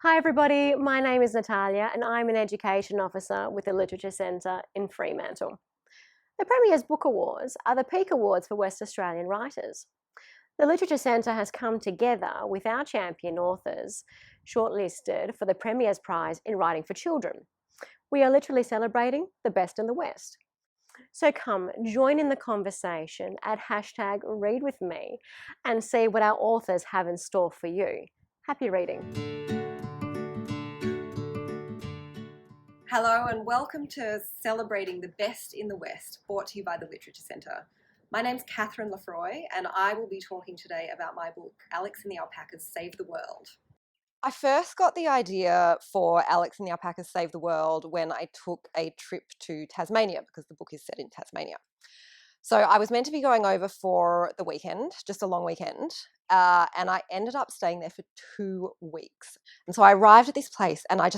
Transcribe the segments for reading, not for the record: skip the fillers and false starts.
Hi everybody, my name is Natalia and I'm an Education Officer with the Literature Centre in Fremantle. The Premier's Book Awards are the peak awards for West Australian writers. The Literature Centre has come together with our champion authors shortlisted for the Premier's Prize in Writing for Children. We are literally celebrating the best in the West. So come, join in the conversation at #ReadWithMe and see what our authors have in store for you. Happy reading. Hello and welcome to Celebrating the Best in the West, brought to you by the Literature Centre. My name's Kathryn Lefroy and I will be talking today about my book, Alex and the Alpacas Save the World. I first got the idea for Alex and the Alpacas Save the World when I took a trip to Tasmania, because the book is set in Tasmania. So I was meant to be going over for the weekend, just a long weekend, and I ended up staying there for 2 weeks. And so I arrived at this place and I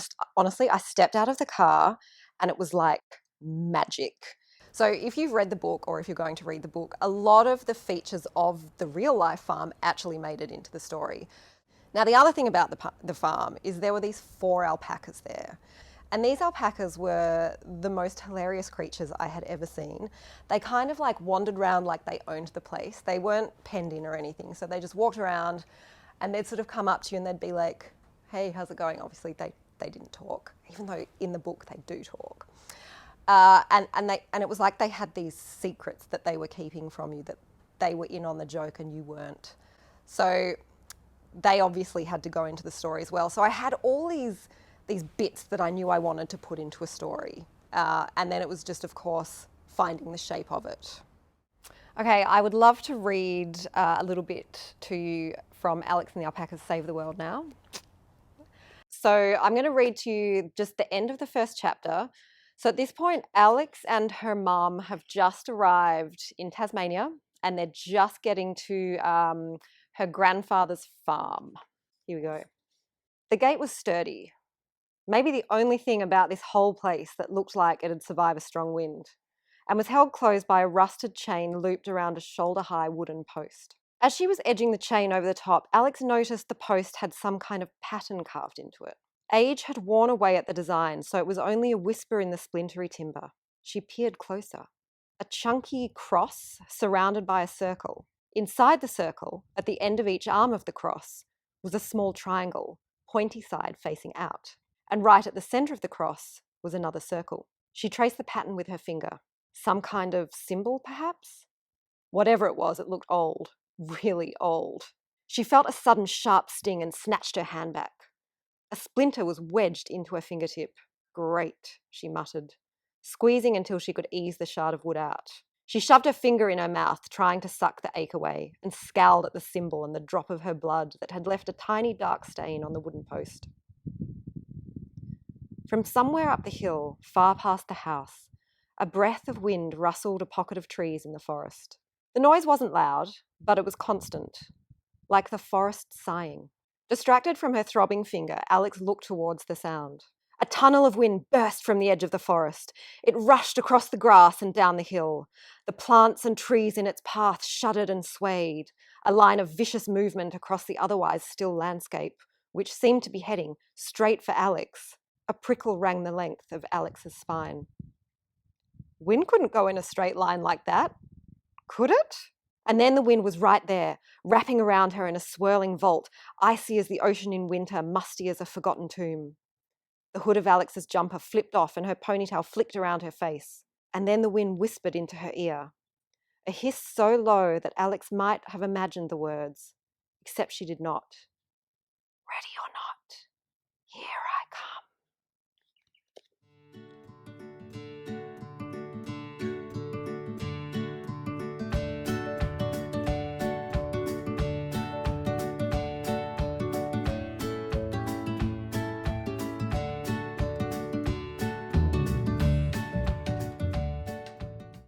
stepped out of the car and it was like magic. So if you've read the book or if you're going to read the book, a lot of the features of the real life farm actually made it into the story. Now, the other thing about the farm is there were these 4 alpacas there. And these alpacas were the most hilarious creatures I had ever seen. They kind of like wandered around like they owned the place. They weren't penned in or anything. So they just walked around and they'd sort of come up to you and they'd be like, hey, how's it going? Obviously they didn't talk, even though in the book they do talk. And it was like they had these secrets that they were keeping from you, that they were in on the joke and you weren't. So they obviously had to go into the story as well. So I had all these bits that I knew I wanted to put into a story. And then it was just, of course, finding the shape of it. Okay, I would love to read a little bit to you from Alex and the Alpacas Save the World now. So I'm going to read to you just the end of the first chapter. So at this point, Alex and her mum have just arrived in Tasmania and they're just getting to her grandfather's farm. Here we go. The gate was sturdy. Maybe the only thing about this whole place that looked like it'd survive a strong wind, and was held closed by a rusted chain looped around a shoulder-high wooden post. As she was edging the chain over the top, Alex noticed the post had some kind of pattern carved into it. Age had worn away at the design, so it was only a whisper in the splintery timber. She peered closer. A chunky cross surrounded by a circle. Inside the circle, at the end of each arm of the cross, was a small triangle, pointy side facing out. And right at the centre of the cross was another circle. She traced the pattern with her finger. Some kind of symbol, perhaps? Whatever it was, it looked old, really old. She felt a sudden sharp sting and snatched her hand back. A splinter was wedged into her fingertip. Great, she muttered, squeezing until she could ease the shard of wood out. She shoved her finger in her mouth, trying to suck the ache away, and scowled at the symbol and the drop of her blood that had left a tiny dark stain on the wooden post. From somewhere up the hill, far past the house, a breath of wind rustled a pocket of trees in the forest. The noise wasn't loud, but it was constant, like the forest sighing. Distracted from her throbbing finger, Alex looked towards the sound. A tunnel of wind burst from the edge of the forest. It rushed across the grass and down the hill. The plants and trees in its path shuddered and swayed, a line of vicious movement across the otherwise still landscape, which seemed to be heading straight for Alex. A prickle rang the length of Alex's spine. Wind couldn't go in a straight line like that, could it? And then the wind was right there, wrapping around her in a swirling vault, icy as the ocean in winter, musty as a forgotten tomb. The hood of Alex's jumper flipped off and her ponytail flicked around her face. And then the wind whispered into her ear. A hiss so low that Alex might have imagined the words, except she did not. Ready or not?